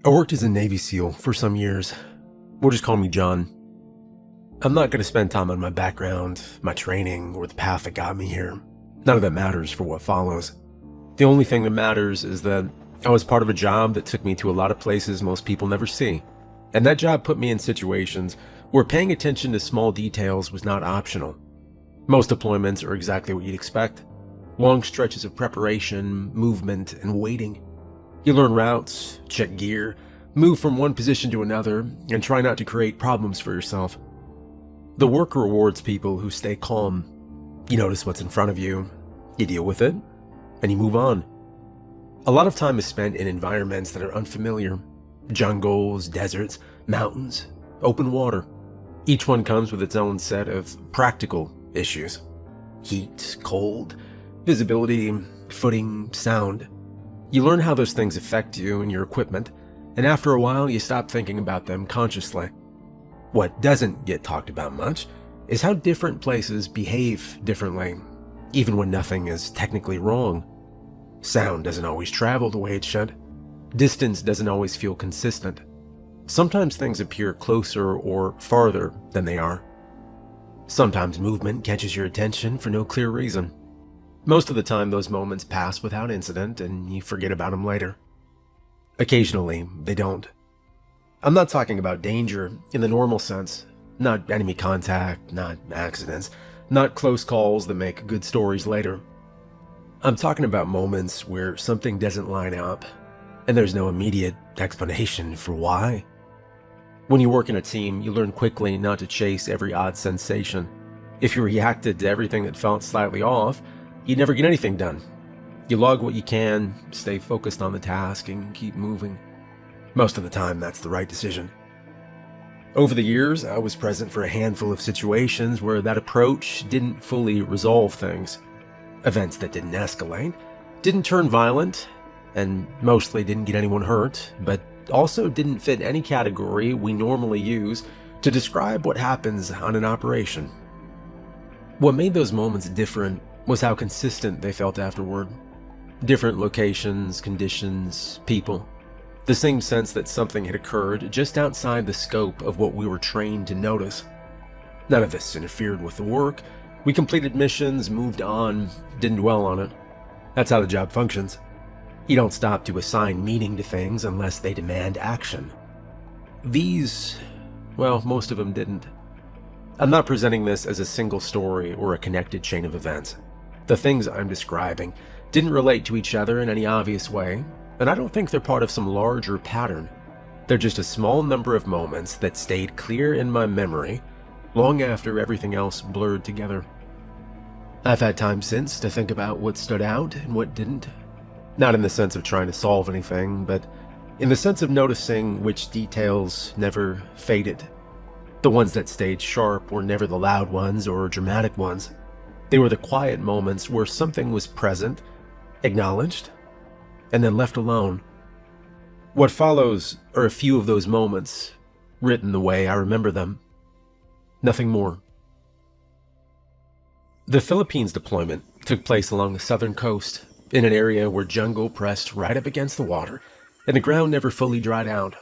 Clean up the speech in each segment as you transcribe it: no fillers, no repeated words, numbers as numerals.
I worked as a Navy SEAL for some years. We'll just call me John. I'm not going to spend time on my background, my training, or the path that got me here. None of that matters for what follows. The only thing that matters is that I was part of a job that took me to a lot of places most people never see. And that job put me in situations where paying attention to small details was not optional. Most deployments are exactly what you'd expect. Long stretches of preparation, movement, and waiting. You learn routes, check gear, move from one position to another, and try not to create problems for yourself. The work rewards people who stay calm. You notice what's in front of you, you deal with it, and you move on. A lot of time is spent in environments that are unfamiliar. Jungles, deserts, mountains, open water. Each one comes with its own set of practical issues. Heat, cold, visibility, footing, sound. You learn how those things affect you and your equipment, and after a while you stop thinking about them consciously. What doesn't get talked about much is how different places behave differently, even when nothing is technically wrong. Sound doesn't always travel the way it should. Distance doesn't always feel consistent. Sometimes things appear closer or farther than they are. Sometimes movement catches your attention for no clear reason. Most of the time those moments pass without incident and you forget about them later. Occasionally, they don't. I'm not talking about danger in the normal sense, not enemy contact, not accidents, not close calls that make good stories later. I'm talking about moments where something doesn't line up and there's no immediate explanation for why. When you work in a team, you learn quickly not to chase every odd sensation. If you reacted to everything that felt slightly off, you'd never get anything done. You log what you can, stay focused on the task, and keep moving. Most of the time, that's the right decision. Over the years, I was present for a handful of situations where that approach didn't fully resolve things. Events that didn't escalate, didn't turn violent, and mostly didn't get anyone hurt, but also didn't fit any category we normally use to describe what happens on an operation. What made those moments different was how consistent they felt afterward. Different locations, conditions, people. The same sense that something had occurred just outside the scope of what we were trained to notice. None of this interfered with the work. We completed missions, moved on, didn't dwell on it. That's how the job functions. You don't stop to assign meaning to things unless they demand action. Most of them didn't. I'm not presenting this as a single story or a connected chain of events. The things I'm describing didn't relate to each other in any obvious way, and I don't think they're part of some larger pattern. They're just a small number of moments that stayed clear in my memory long after everything else blurred together. I've had time since to think about what stood out and what didn't. Not in the sense of trying to solve anything, but in the sense of noticing which details never faded. The ones that stayed sharp were never the loud ones or dramatic ones. They were the quiet moments where something was present, acknowledged, and then left alone. What follows are a few of those moments, written the way I remember them. Nothing more. The Philippines deployment took place along the southern coast, in an area where jungle pressed right up against the water, and the ground never fully dried out.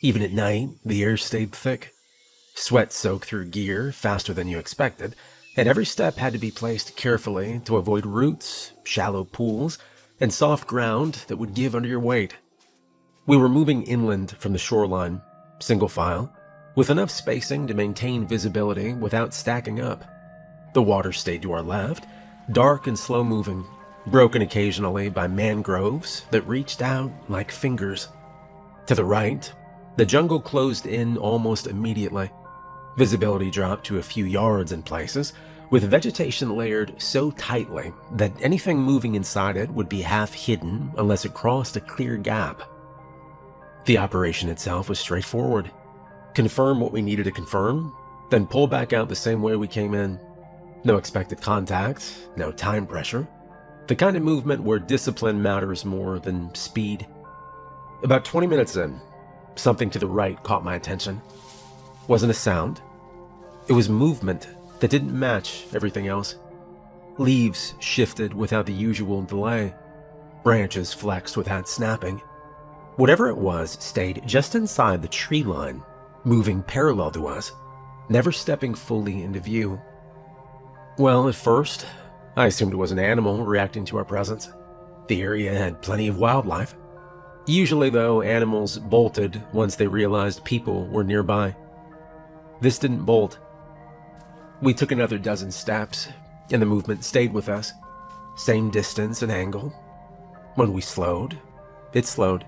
Even at night, the air stayed thick. Sweat soaked through gear faster than you expected, and every step had to be placed carefully to avoid roots, shallow pools, and soft ground that would give under your weight. We were moving inland from the shoreline, single file, with enough spacing to maintain visibility without stacking up. The water stayed to our left, dark and slow-moving, broken occasionally by mangroves that reached out like fingers. To the right, the jungle closed in almost immediately. Visibility dropped to a few yards in places, with vegetation layered so tightly that anything moving inside it would be half hidden unless it crossed a clear gap. The operation itself was straightforward. Confirm what we needed to confirm, then pull back out the same way we came in. No expected contact, no time pressure. The kind of movement where discipline matters more than speed. About 20 minutes in, something to the right caught my attention. Wasn't a sound. It was movement that didn't match everything else. Leaves shifted without the usual delay. Branches flexed without snapping. Whatever it was stayed just inside the tree line, moving parallel to us, never stepping fully into view. Well, at first, I assumed it was an animal reacting to our presence. The area had plenty of wildlife. Usually, though, animals bolted once they realized people were nearby. This didn't bolt. We took another dozen steps, and the movement stayed with us. Same distance and angle. When we slowed, it slowed.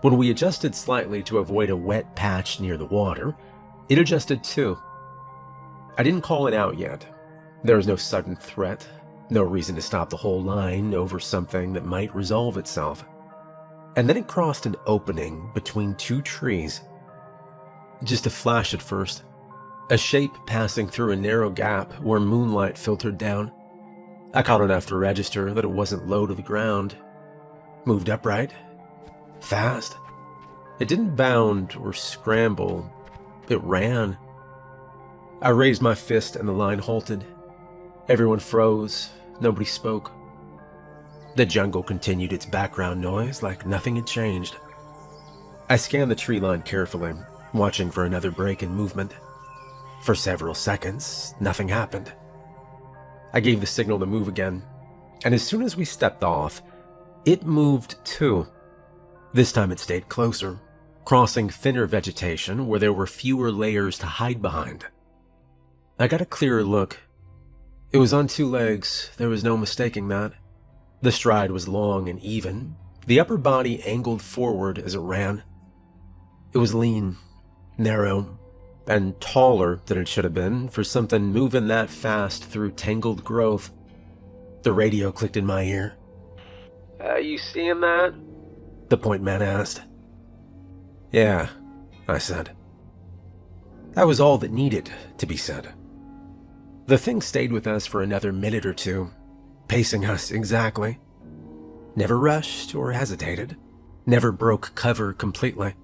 When we adjusted slightly to avoid a wet patch near the water, it adjusted too. I didn't call it out yet. There was no sudden threat, no reason to stop the whole line over something that might resolve itself. And then it crossed an opening between two trees. Just a flash at first, a shape passing through a narrow gap where moonlight filtered down. I caught enough to register that it wasn't low to the ground. Moved upright, fast. It didn't bound or scramble, it ran. I raised my fist and the line halted. Everyone froze, nobody spoke. The jungle continued its background noise like nothing had changed. I scanned the tree line carefully, watching for another break in movement. For several seconds, nothing happened. I gave the signal to move again, and as soon as we stepped off, it moved too. This time it stayed closer, crossing thinner vegetation where there were fewer layers to hide behind. I got a clearer look. It was on two legs, there was no mistaking that. The stride was long and even, the upper body angled forward as it ran. It was lean, narrow, and taller than it should have been for something moving that fast through tangled growth. The radio clicked in my ear. You seeing that?" the point man asked. "Yeah," I said. That was all that needed to be said. The thing stayed with us for another minute or two, pacing us exactly. Never rushed or hesitated, never broke cover completely.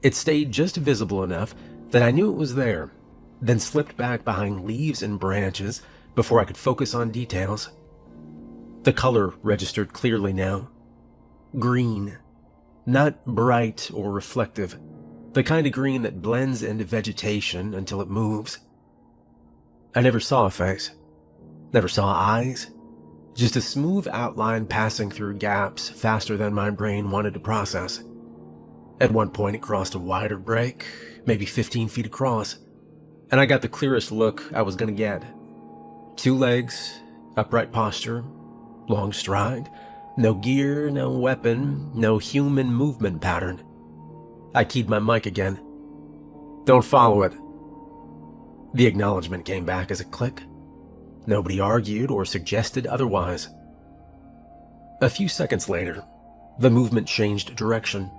It stayed just visible enough that I knew it was there, then slipped back behind leaves and branches before I could focus on details. The color registered clearly now. Green. Not bright or reflective, the kind of green that blends into vegetation until it moves. I never saw a face, never saw eyes, just a smooth outline passing through gaps faster than my brain wanted to process. At one point it crossed a wider break, maybe 15 feet across, and I got the clearest look I was going to get. Two legs, upright posture, long stride, no gear, no weapon, no human movement pattern. I keyed my mic again. "Don't follow it." The acknowledgement came back as a click. Nobody argued or suggested otherwise. A few seconds later, the movement changed direction.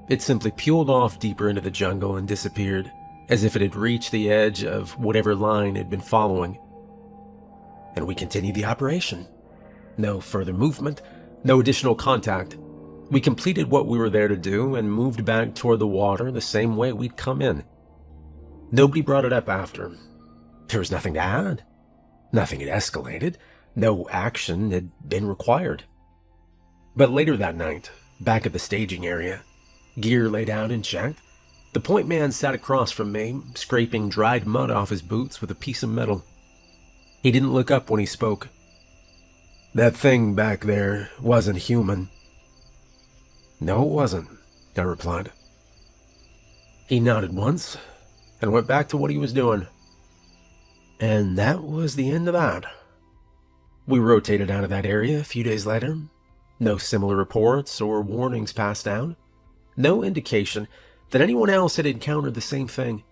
It simply peeled off deeper into the jungle and disappeared, as if it had reached the edge of whatever line it had been following. And we continued the operation. No further movement, no additional contact. We completed what we were there to do and moved back toward the water the same way we'd come in. Nobody brought it up after. There was nothing to add. Nothing had escalated. No action had been required. But later that night, back at the staging area, gear laid out and checked, the point man sat across from me, scraping dried mud off his boots with a piece of metal. He didn't look up when he spoke. "That thing back there wasn't human." "No, it wasn't," I replied. He nodded once and went back to what he was doing. And that was the end of that. We rotated out of that area a few days later. No similar reports or warnings passed down. No indication that anyone else had encountered the same thing.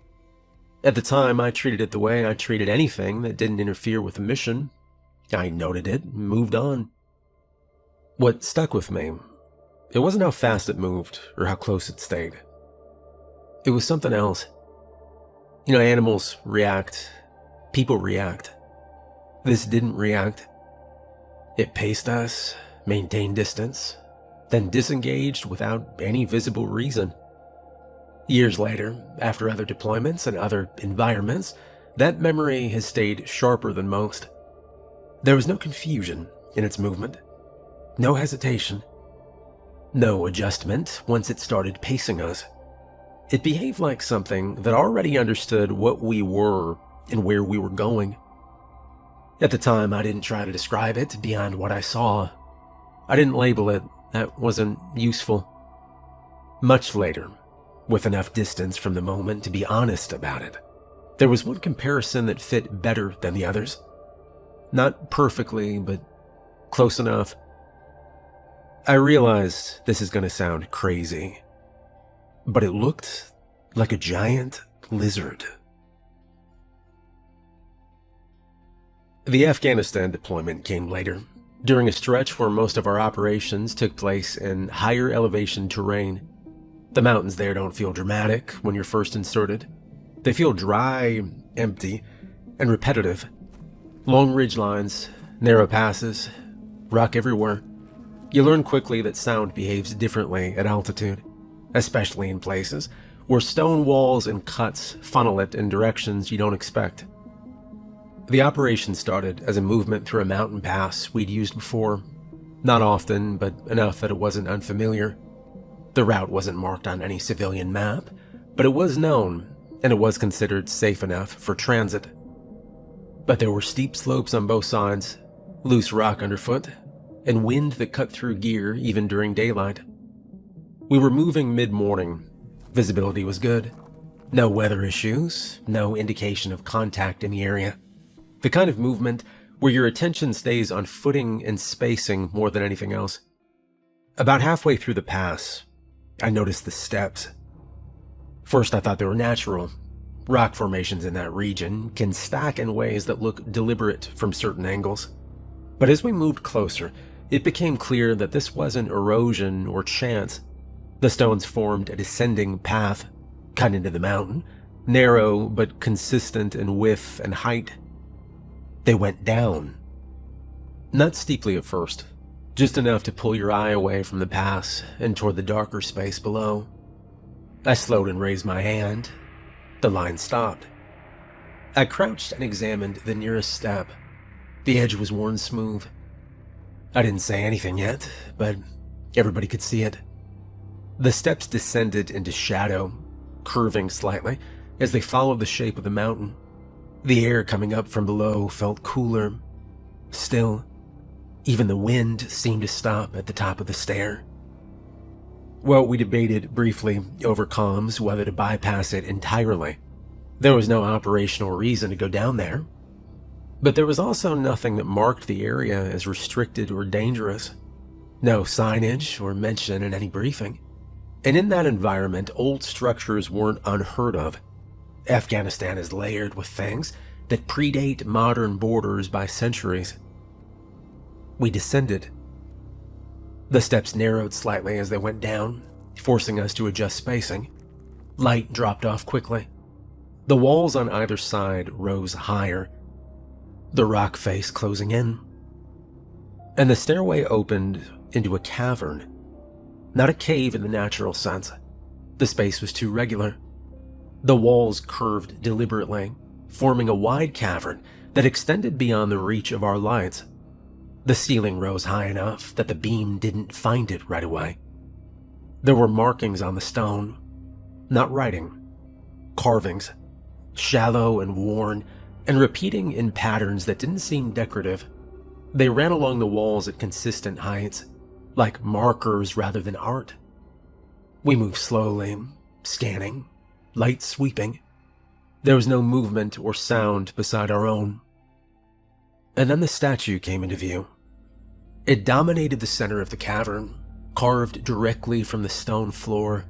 At the time, I treated it the way I treated anything that didn't interfere with the mission. I noted it and moved on. What stuck with me, it wasn't how fast it moved or how close it stayed. It was something else. You know, animals react. People react. This didn't react. It paced us, maintained distance, then disengaged without any visible reason. Years later, after other deployments and other environments, that memory has stayed sharper than most. There was no confusion in its movement, no hesitation. No adjustment once it started pacing us. It behaved like something that already understood what we were and where we were going. At the time, I didn't try to describe it beyond what I saw. I didn't label it. That wasn't useful. Much later, with enough distance from the moment to be honest about it, there was one comparison that fit better than the others. Not perfectly, but close enough. I realized this is going to sound crazy, but it looked like a giant lizard. The Afghanistan deployment came later, during a stretch where most of our operations took place in higher elevation terrain. The mountains there don't feel dramatic when you're first inserted. They feel dry, empty, and repetitive. Long ridgelines, narrow passes, rock everywhere. You learn quickly that sound behaves differently at altitude, especially in places where stone walls and cuts funnel it in directions you don't expect. The operation started as a movement through a mountain pass we'd used before. Not often, but enough that it wasn't unfamiliar. The route wasn't marked on any civilian map, but it was known, and it was considered safe enough for transit. But there were steep slopes on both sides, loose rock underfoot, and wind that cut through gear even during daylight. We were moving mid-morning. Visibility was good. No weather issues, no indication of contact in the area. The kind of movement where your attention stays on footing and spacing more than anything else. About halfway through the pass, I noticed the steps. First, I thought they were natural. Rock formations in that region can stack in ways that look deliberate from certain angles. But as we moved closer, it became clear that this wasn't erosion or chance. The stones formed a descending path, cut into the mountain, narrow but consistent in width and height. They went down. Not steeply at first, just enough to pull your eye away from the pass and toward the darker space below. I slowed and raised my hand. The line stopped. I crouched and examined the nearest step. The edge was worn smooth. I didn't say anything yet, but everybody could see it. The steps descended into shadow, curving slightly as they followed the shape of the mountain. The air coming up from below felt cooler, still. Even the wind seemed to stop at the top of the stair. Well, we debated briefly over comms whether to bypass it entirely. There was no operational reason to go down there. But there was also nothing that marked the area as restricted or dangerous. No signage or mention in any briefing. And in that environment, old structures weren't unheard of. Afghanistan is layered with things that predate modern borders by centuries. We descended. The steps narrowed slightly as they went down, forcing us to adjust spacing. Light dropped off quickly. The walls on either side rose higher, the rock face closing in. And the stairway opened into a cavern. Not a cave in the natural sense. The space was too regular. The walls curved deliberately, forming a wide cavern that extended beyond the reach of our lights. The ceiling rose high enough that the beam didn't find it right away. There were markings on the stone, not writing, carvings, shallow and worn, and repeating in patterns that didn't seem decorative. They ran along the walls at consistent heights, like markers rather than art. We moved slowly, scanning, light sweeping. There was no movement or sound beside our own. And then the statue came into view. It dominated the center of the cavern, carved directly from the stone floor.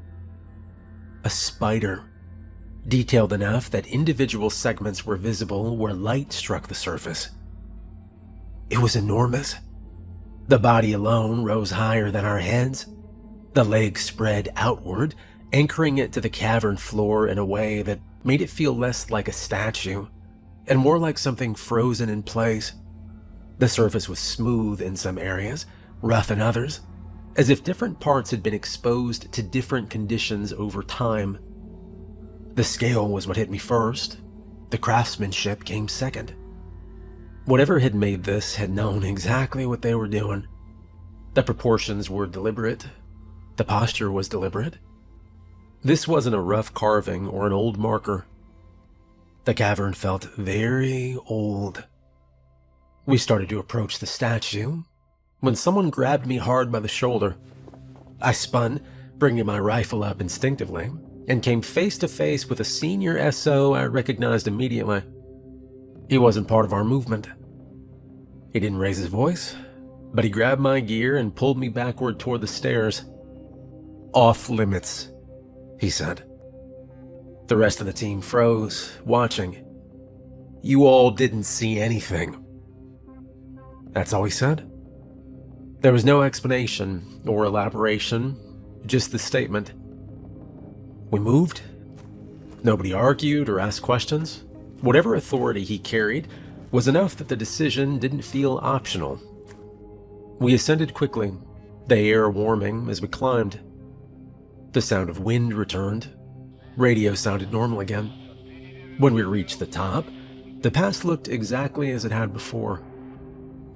A spider, detailed enough that individual segments were visible where light struck the surface. It was enormous. The body alone rose higher than our heads. The legs spread outward, anchoring it to the cavern floor in a way that made it feel less like a statue and more like something frozen in place. The surface was smooth in some areas, rough in others, as if different parts had been exposed to different conditions over time. The scale was what hit me first. The craftsmanship came second. Whatever had made this had known exactly what they were doing. The proportions were deliberate, The posture was deliberate. This wasn't a rough carving or an old marker. The cavern felt very old. We started to approach the statue when someone grabbed me hard by the shoulder. I spun, bringing my rifle up instinctively, and came face to face with a senior SO I recognized immediately. He wasn't part of our movement. He didn't raise his voice, but he grabbed my gear and pulled me backward toward the stairs. "Off limits," he said. The rest of the team froze, watching. "You all didn't see anything." That's all he said. There was no explanation or elaboration, just the statement. We moved. Nobody argued or asked questions. Whatever authority he carried was enough that the decision didn't feel optional. We ascended quickly, the air warming as we climbed. The sound of wind returned. Radio sounded normal again. When we reached the top, the pass looked exactly as it had before.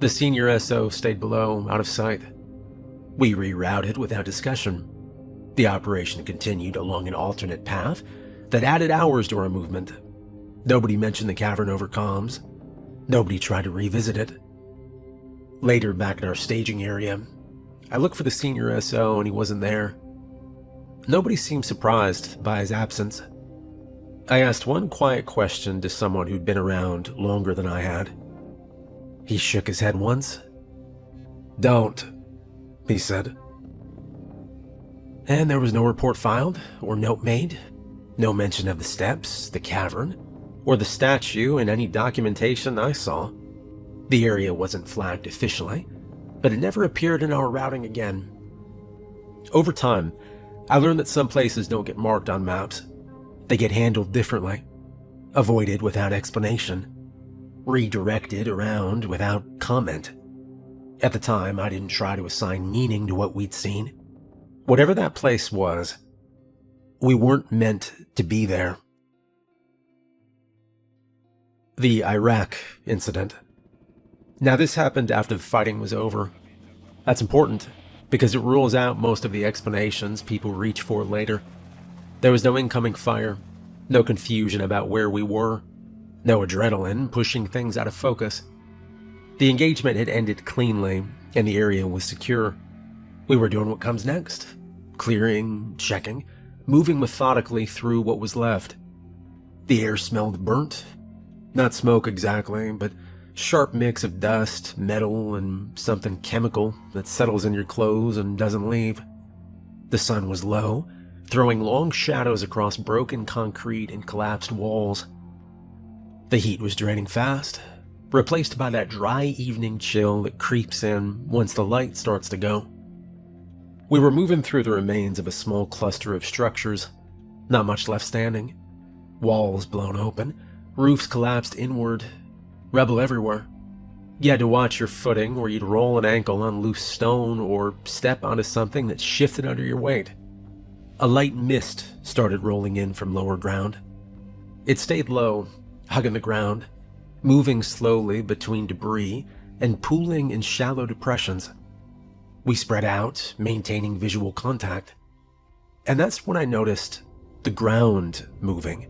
The senior SO stayed below, out of sight. We rerouted without discussion. The operation continued along an alternate path that added hours to our movement. Nobody mentioned the cavern over comms. Nobody tried to revisit it. Later, back in our staging area, I looked for the senior SO and he wasn't there. Nobody seemed surprised by his absence. I asked one quiet question to someone who'd been around longer than I had. He shook his head once. "Don't," he said. And there was no report filed or note made. No mention of the steps, the cavern, or the statue in any documentation I saw. The area wasn't flagged officially, but it never appeared in our routing again. Over time, I learned that some places don't get marked on maps. They get handled differently, avoided without explanation, redirected around without comment. At the time, I didn't try to assign meaning to what we'd seen. Whatever that place was, we weren't meant to be there. The Iraq incident. Now, this happened after the fighting was over. That's important, because it rules out most of the explanations people reach for later. There was no incoming fire, no confusion about where we were, no adrenaline pushing things out of focus. The engagement had ended cleanly, and the area was secure. We were doing what comes next, clearing, checking, moving methodically through what was left. The air smelled burnt, not smoke exactly, but sharp mix of dust, metal, and something chemical that settles in your clothes and doesn't leave. The sun was low, throwing long shadows across broken concrete and collapsed walls. The heat was draining fast, replaced by that dry evening chill that creeps in once the light starts to go. We were moving through the remains of a small cluster of structures, not much left standing. Walls blown open, roofs collapsed inward, rubble everywhere. You had to watch your footing or you'd roll an ankle on loose stone or step onto something that shifted under your weight. A light mist started rolling in from lower ground. It stayed low, hugging the ground, moving slowly between debris and pooling in shallow depressions. We spread out, maintaining visual contact. And that's when I noticed the ground moving.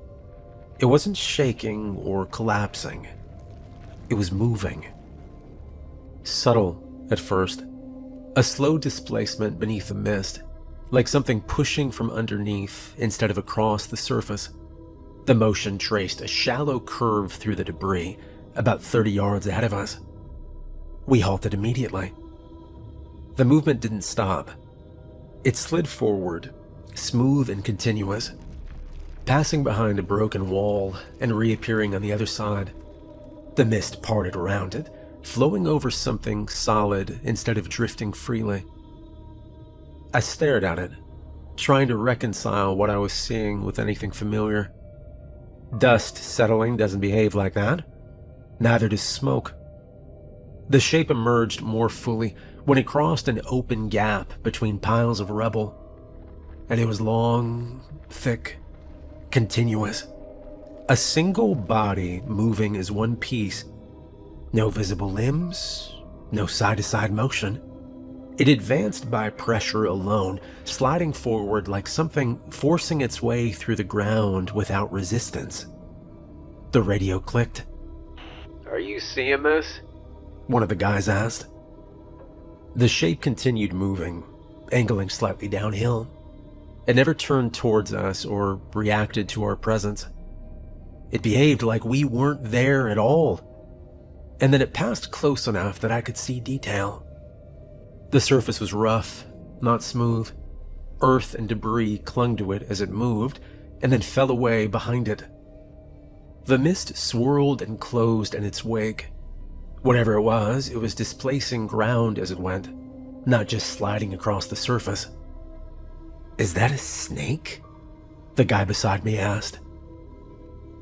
It wasn't shaking or collapsing. It was moving. Subtle at first, a slow displacement beneath the mist, like something pushing from underneath instead of across the surface. The motion traced a shallow curve through the debris, about 30 yards ahead of us. We halted immediately. The movement didn't stop. It slid forward, smooth and continuous, passing behind a broken wall and reappearing on the other side. The mist parted around it, flowing over something solid instead of drifting freely. I stared at it, trying to reconcile what I was seeing with anything familiar. Dust settling doesn't behave like that. Neither does smoke. The shape emerged more fully when it crossed an open gap between piles of rubble. And it was long, thick, continuous. A single body moving as one piece. No visible limbs, no side-to-side motion. It advanced by pressure alone, sliding forward like something forcing its way through the ground without resistance. The radio clicked. "Are you seeing this?" one of the guys asked. The shape continued moving, angling slightly downhill. It never turned towards us or reacted to our presence. It behaved like we weren't there at all. And then it passed close enough that I could see detail. The surface was rough, not smooth. Earth and debris clung to it as it moved, and then fell away behind it. The mist swirled and closed in its wake. Whatever it was displacing ground as it went, not just sliding across the surface. "Is that a snake?" the guy beside me asked.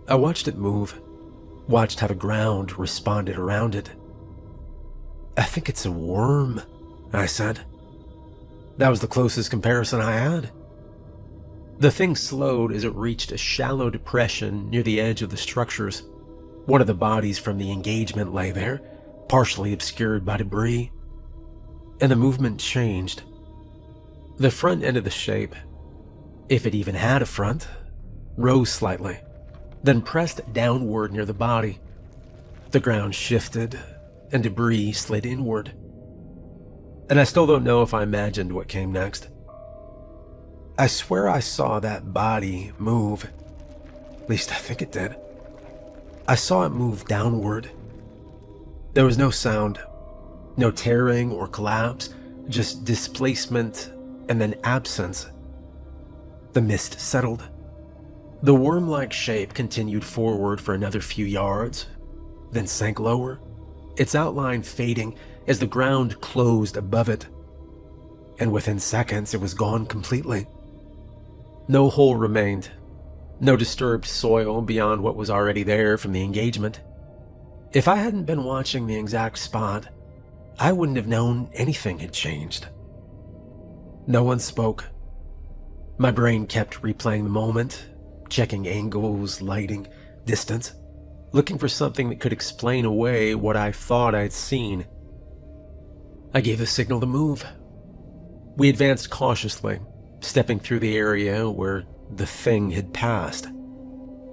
I watched it move, watched how the ground responded around it. "I think it's a worm," I said. That was the closest comparison I had. The thing slowed as it reached a shallow depression near the edge of the structures. One of the bodies from the engagement lay there, partially obscured by debris. And the movement changed. The front end of the shape, if it even had a front, rose slightly, then pressed downward near the body. The ground shifted, and debris slid inward. And I still don't know if I imagined what came next. I swear I saw that body move. At least I think it did. I saw it move downward. There was no sound, no tearing or collapse, just displacement and then absence. The mist settled. The worm-like shape continued forward for another few yards, then sank lower, its outline fading as the ground closed above it. And within seconds, it was gone completely. No hole remained, no disturbed soil beyond what was already there from the engagement. If I hadn't been watching the exact spot, I wouldn't have known anything had changed. No one spoke. My brain kept replaying the moment, checking angles, lighting, distance, looking for something that could explain away what I thought I'd seen. I gave the signal to move. We advanced cautiously, stepping through the area where the thing had passed.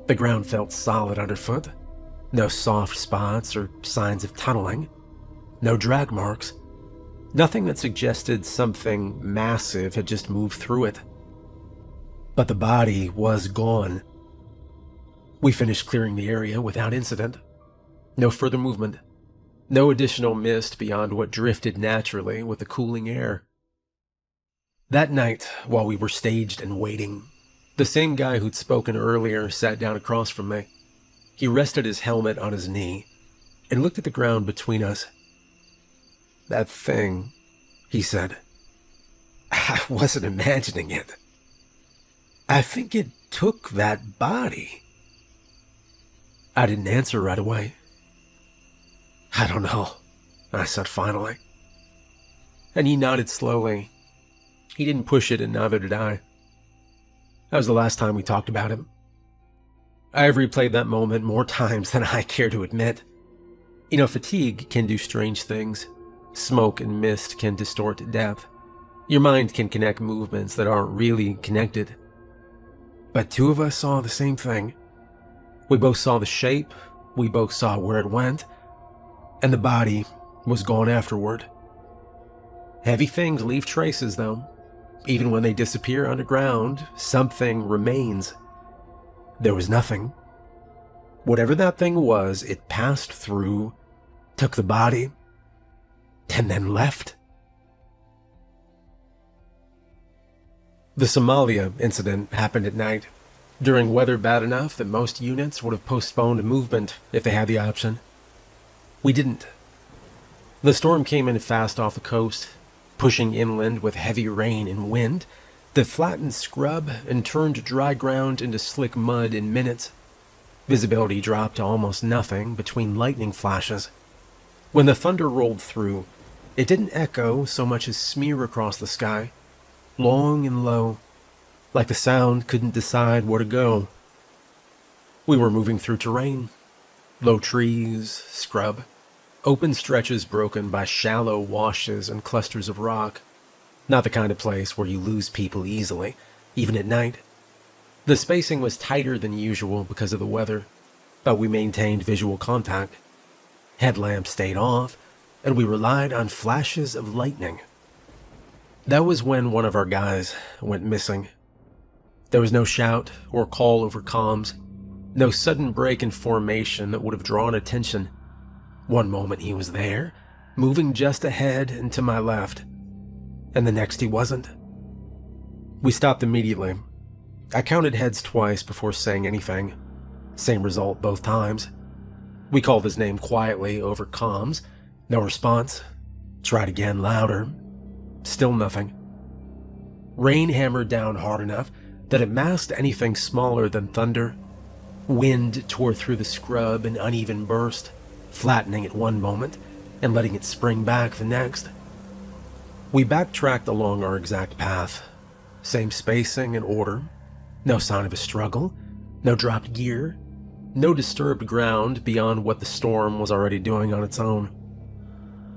The ground felt solid underfoot. No soft spots or signs of tunneling. No drag marks. Nothing that suggested something massive had just moved through it. But the body was gone. We finished clearing the area without incident. No further movement. No additional mist beyond what drifted naturally with the cooling air. That night, while we were staged and waiting, the same guy who'd spoken earlier sat down across from me. He rested his helmet on his knee and looked at the ground between us. "That thing," he said. I wasn't imagining it. "I think it took that body." I didn't answer right away. "I don't know," I said finally. And he nodded slowly. He didn't push it, and neither did I. That was the last time we talked about him. I have replayed that moment more times than I care to admit. You know, fatigue can do strange things. Smoke and mist can distort depth. Your mind can connect movements that aren't really connected. But two of us saw the same thing. We both saw the shape, we both saw where it went, and the body was gone afterward. Heavy things leave traces, though. Even when they disappear underground, something remains. There was nothing. Whatever that thing was, it passed through, took the body, and then left. The Somalia incident happened at night, during weather bad enough that most units would have postponed movement if they had the option. We didn't. The storm came in fast off the coast, pushing inland with heavy rain and wind that flattened scrub and turned dry ground into slick mud in minutes. Visibility dropped to almost nothing between lightning flashes. When the thunder rolled through, it didn't echo so much as smear across the sky, long and low, like the sound couldn't decide where to go. We were moving through terrain, low trees, scrub, Open stretches broken by shallow washes and clusters of rock. Not the kind of place where you lose people easily, even at night. The spacing was tighter than usual because of the weather, but we maintained visual contact. Headlamps stayed off, and we relied on flashes of lightning. That was when one of our guys went missing. There was no shout or call over comms, no sudden break in formation that would have drawn attention. One moment he was there, moving just ahead and to my left, and the next he wasn't. We stopped immediately. I counted heads twice before saying anything. Same result both times. We called his name quietly over comms. No response. Tried again, louder. Still nothing. Rain hammered down hard enough that it masked anything smaller than thunder. Wind tore through the scrub in uneven burst, flattening at one moment and letting it spring back the next. We backtracked along our exact path. Same spacing and order. No sign of a struggle. No dropped gear. No disturbed ground beyond what the storm was already doing on its own.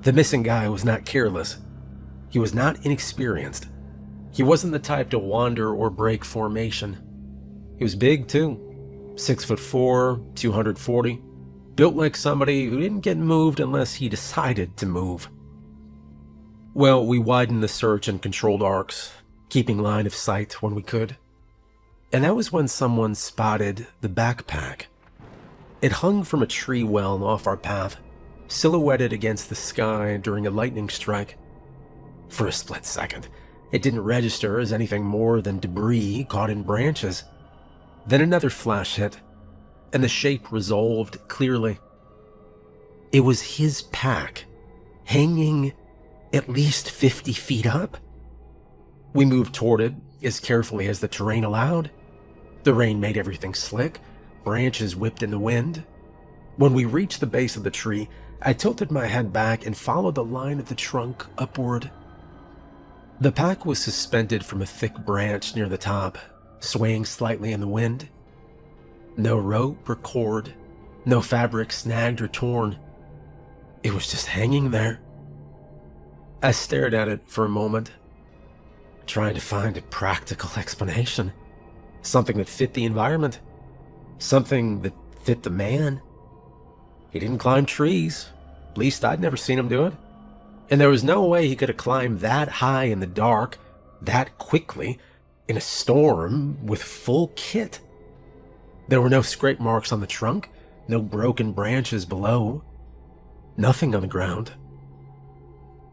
The missing guy was not careless. He was not inexperienced. He wasn't the type to wander or break formation. He was big too. 6'4", 240. Built like somebody who didn't get moved unless he decided to move. Well, we widened the search in controlled arcs, keeping line of sight when we could. And that was when someone spotted the backpack. It hung from a tree well off our path, silhouetted against the sky during a lightning strike. For a split second, it didn't register as anything more than debris caught in branches. Then another flash hit, and the shape resolved clearly. It was his pack, hanging at least 50 feet up. We moved toward it as carefully as the terrain allowed. The rain made everything slick, branches whipped in the wind. When we reached the base of the tree, I tilted my head back and followed the line of the trunk upward. The pack was suspended from a thick branch near the top, swaying slightly in the wind. No rope or cord, no fabric snagged or torn. It was just hanging there. I stared at it for a moment, trying to find a practical explanation. Something that fit the environment. Something that fit the man. He didn't climb trees. At least I'd never seen him do it. And there was no way he could have climbed that high in the dark, that quickly, in a storm, with full kit. There were no scrape marks on the trunk, no broken branches below, nothing on the ground.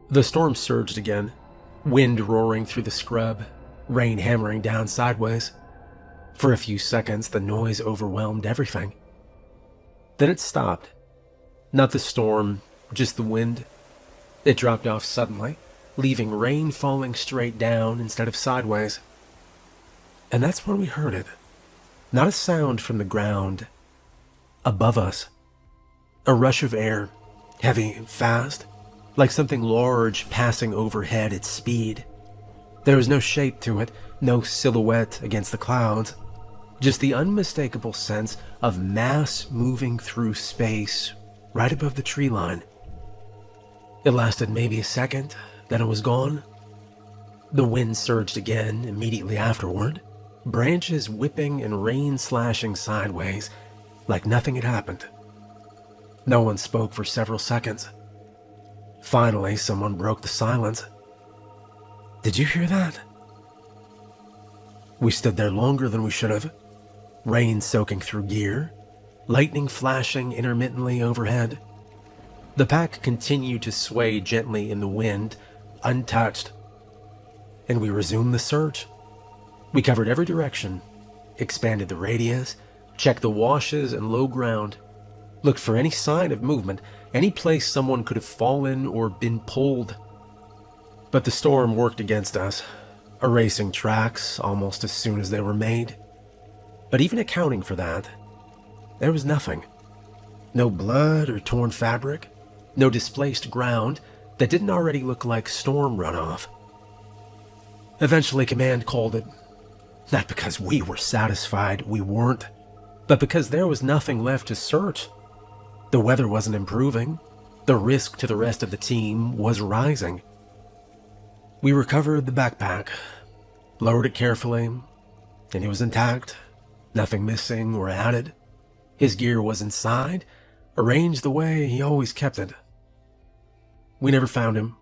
The storm surged again, wind roaring through the scrub, rain hammering down sideways. For a few seconds, the noise overwhelmed everything. Then it stopped. Not the storm, just the wind. It dropped off suddenly, leaving rain falling straight down instead of sideways. And that's when we heard it. Not a sound from the ground. Above us. A rush of air, heavy and fast, like something large passing overhead at speed. There was no shape to it, no silhouette against the clouds. Just the unmistakable sense of mass moving through space right above the tree line. It lasted maybe a second, then it was gone. The wind surged again immediately afterward, branches whipping and rain slashing sideways like nothing had happened. No one spoke for several seconds. Finally, someone broke the silence. "Did you hear that?" We stood there longer than we should have. Rain soaking through gear, lightning flashing intermittently overhead. The pack continued to sway gently in the wind, untouched. And we resumed the search. We covered every direction, expanded the radius, checked the washes and low ground, looked for any sign of movement, any place someone could have fallen or been pulled. But the storm worked against us, erasing tracks almost as soon as they were made. But even accounting for that, there was nothing. No blood or torn fabric, no displaced ground that didn't already look like storm runoff. Eventually, Command called it, not because we were satisfied we weren't, but because there was nothing left to search. The weather wasn't improving, The risk to the rest of the team was rising. We recovered the backpack, lowered it carefully, and it was intact, nothing missing or added. His gear was inside, arranged the way he always kept it. We never found him.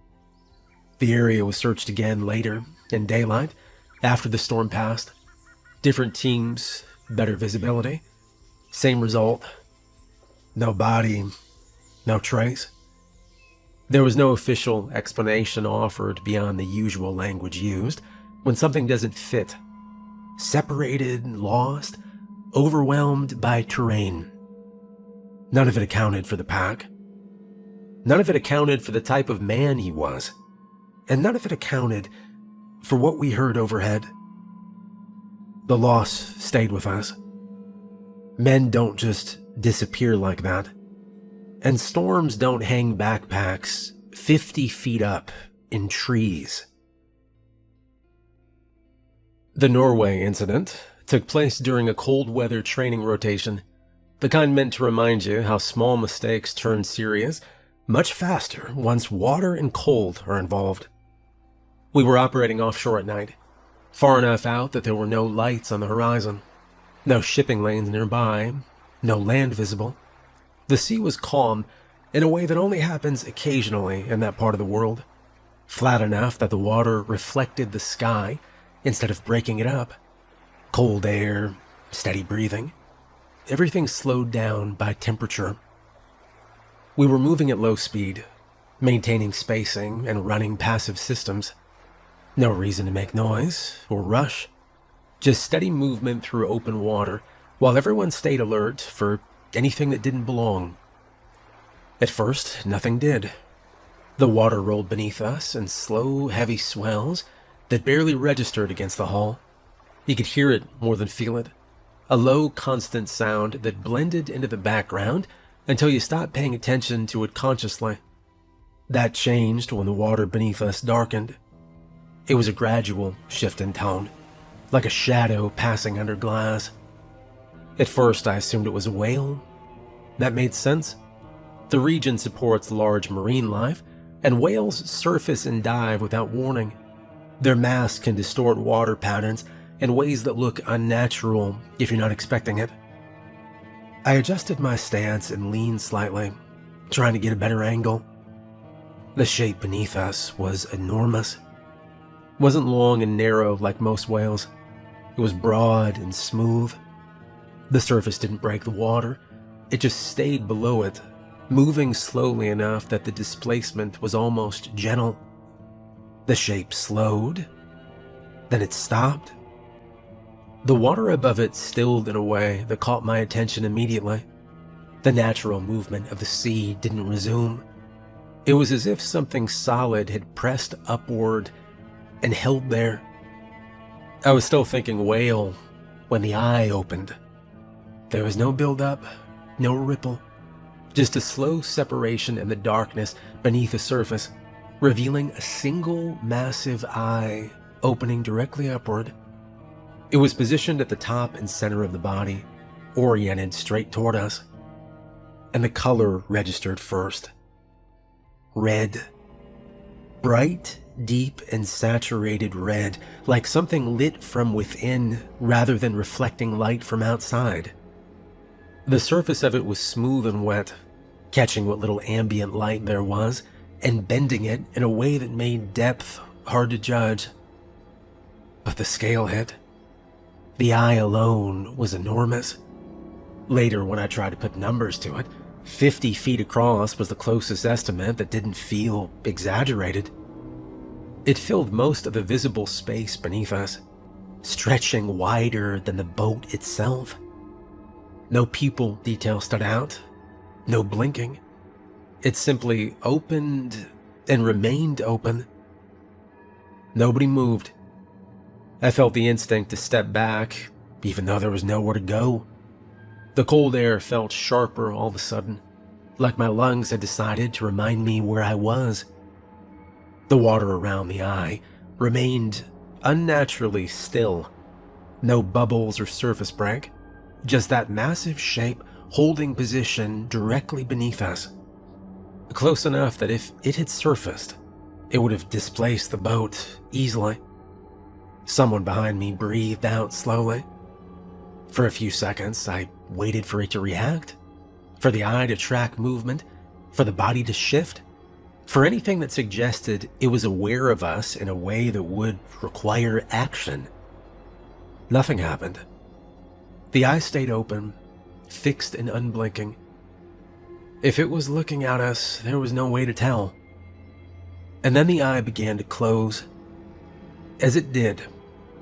The area was searched again later, in daylight, after the storm passed. Different teams, better visibility. Same result. No body, no trace. There was no official explanation offered beyond the usual language used when something doesn't fit. Separated, lost, overwhelmed by terrain. None of it accounted for the pack. None of it accounted for the type of man he was. And none of it accounted for what we heard overhead. The loss stayed with us. Men don't just disappear like that. And storms don't hang backpacks 50 feet up in trees. The Norway incident took place during a cold weather training rotation, the kind meant to remind you how small mistakes turn serious much faster once water and cold are involved. We were operating offshore at night, far enough out that there were no lights on the horizon, no shipping lanes nearby, no land visible. The sea was calm in a way that only happens occasionally in that part of the world, flat enough that the water reflected the sky instead of breaking it up. Cold air, steady breathing. Everything slowed down by temperature. We were moving at low speed, maintaining spacing and running passive systems. No reason to make noise or rush. Just steady movement through open water while everyone stayed alert for anything that didn't belong. At first, nothing did. The water rolled beneath us in slow, heavy swells that barely registered against the hull. You could hear it more than feel it. A low, constant sound that blended into the background until you stopped paying attention to it consciously. That changed when the water beneath us darkened. It was a gradual shift in tone, like a shadow passing under glass. At first, I assumed it was a whale. That made sense. The region supports large marine life, and whales surface and dive without warning. Their mass can distort water patterns in ways that look unnatural if you're not expecting it. I adjusted my stance and leaned slightly, trying to get a better angle. The shape beneath us was enormous. It wasn't long and narrow like most whales. It was broad and smooth. The surface didn't break the water. It just stayed below it, moving slowly enough that the displacement was almost gentle. The shape slowed, then it stopped. The water above it stilled in a way that caught my attention immediately. The natural movement of the sea didn't resume. It was as if something solid had pressed upward and held there. I was still thinking whale when the eye opened. There was no build-up, no ripple, just a slow separation in the darkness beneath the surface, revealing a single massive eye opening directly upward. It was positioned at the top and center of the body, oriented straight toward us. And the color registered first. Red. Bright, deep, and saturated red, like something lit from within rather than reflecting light from outside. The surface of it was smooth and wet, catching what little ambient light there was and bending it in a way that made depth hard to judge. But the scale hit. The eye alone was enormous. Later, when I tried to put numbers to it, 50 feet across was the closest estimate that didn't feel exaggerated. It filled most of the visible space beneath us, stretching wider than the boat itself. No pupil detail stood out, no blinking. It simply opened and remained open. Nobody moved. I felt the instinct to step back, even though there was nowhere to go. The cold air felt sharper all of a sudden, like my lungs had decided to remind me where I was. The water around the eye remained unnaturally still. No bubbles or surface break, just that massive shape holding position directly beneath us. Close enough that if it had surfaced, it would have displaced the boat easily. Someone behind me breathed out slowly. For a few seconds, I waited for it to react, for the eye to track movement, for the body to shift, for anything that suggested it was aware of us in a way that would require action. Nothing happened. The eye stayed open, fixed and unblinking. If it was looking at us, there was no way to tell. And then the eye began to close. As it did,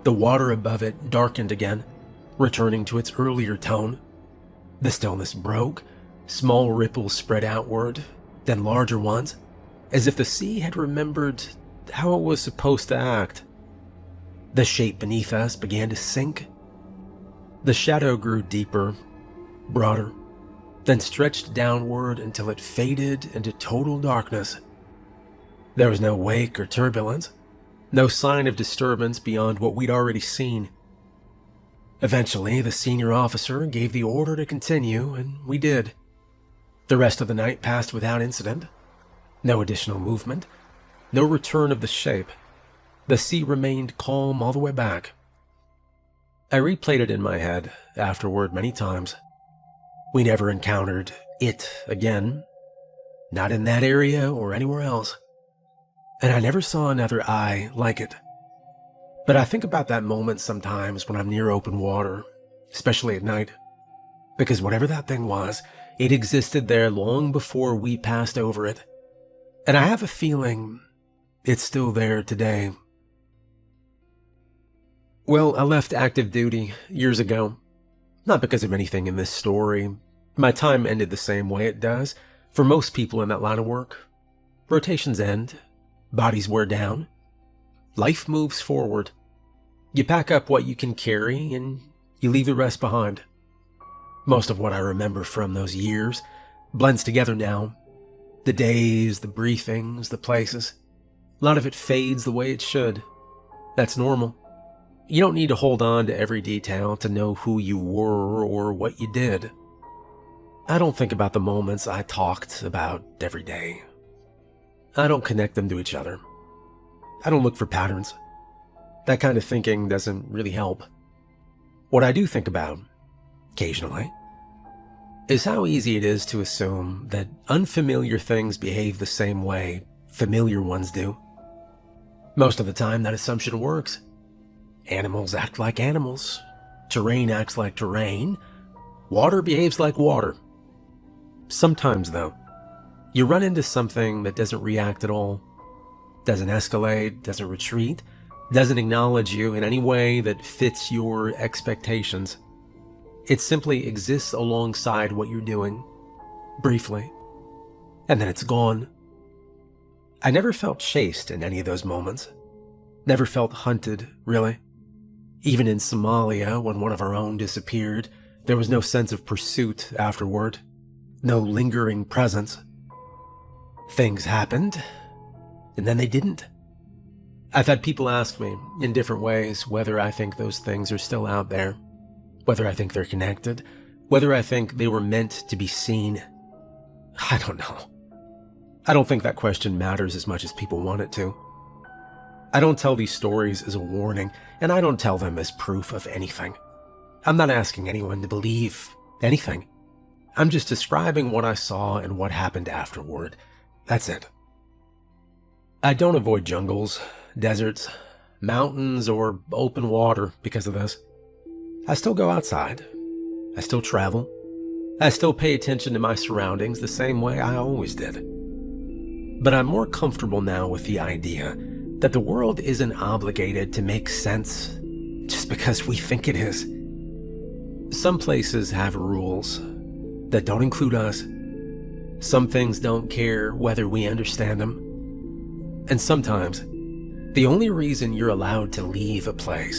the water above it darkened again, returning to its earlier tone. The stillness broke, small ripples spread outward, then larger ones, as if the sea had remembered how it was supposed to act. The shape beneath us began to sink. The shadow grew deeper, broader, then stretched downward until it faded into total darkness. There was no wake or turbulence, no sign of disturbance beyond what we'd already seen. Eventually, the senior officer gave the order to continue, and we did. The rest of the night passed without incident. No additional movement, no return of the shape. The sea remained calm all the way back. I replayed it in my head afterward many times. We never encountered it again, not in that area or anywhere else. And I never saw another eye like it. But I think about that moment sometimes when I'm near open water, especially at night, because whatever that thing was, it existed there long before we passed over it. And I have a feeling it's still there today. Well, I left active duty years ago. Not because of anything in this story. My time ended the same way it does for most people in that line of work. Rotations end. Bodies wear down. Life moves forward. You pack up what you can carry and you leave the rest behind. Most of what I remember from those years blends together now. The days, the briefings, the places. A lot of it fades the way it should. That's normal. You don't need to hold on to every detail to know who you were or what you did. I don't think about the moments I talked about every day. I don't connect them to each other. I don't look for patterns. That kind of thinking doesn't really help. What I do think about, occasionally, is how easy it is to assume that unfamiliar things behave the same way familiar ones do. Most of the time, that assumption works. Animals act like animals. Terrain acts like terrain. Water behaves like water. Sometimes, though, you run into something that doesn't react at all, doesn't escalate, doesn't retreat, doesn't acknowledge you in any way that fits your expectations. It simply exists alongside what you're doing, briefly, and then it's gone. I never felt chased in any of those moments. Never felt hunted, really. Even in Somalia, when one of our own disappeared, there was no sense of pursuit afterward, no lingering presence. Things happened, and then they didn't. I've had people ask me, in different ways, whether I think those things are still out there, whether I think they're connected, whether I think they were meant to be seen. I don't know. I don't think that question matters as much as people want it to. I don't tell these stories as a warning, and I don't tell them as proof of anything. I'm not asking anyone to believe anything. I'm just describing what I saw and what happened afterward. That's it. I don't avoid jungles, deserts, mountains, or open water because of this. I still go outside. I still travel. I still pay attention to my surroundings the same way I always did. But I'm more comfortable now with the idea that the world isn't obligated to make sense just because we think it is. Some places have rules that don't include us. Some things don't care whether we understand them. And sometimes, the only reason you're allowed to leave a place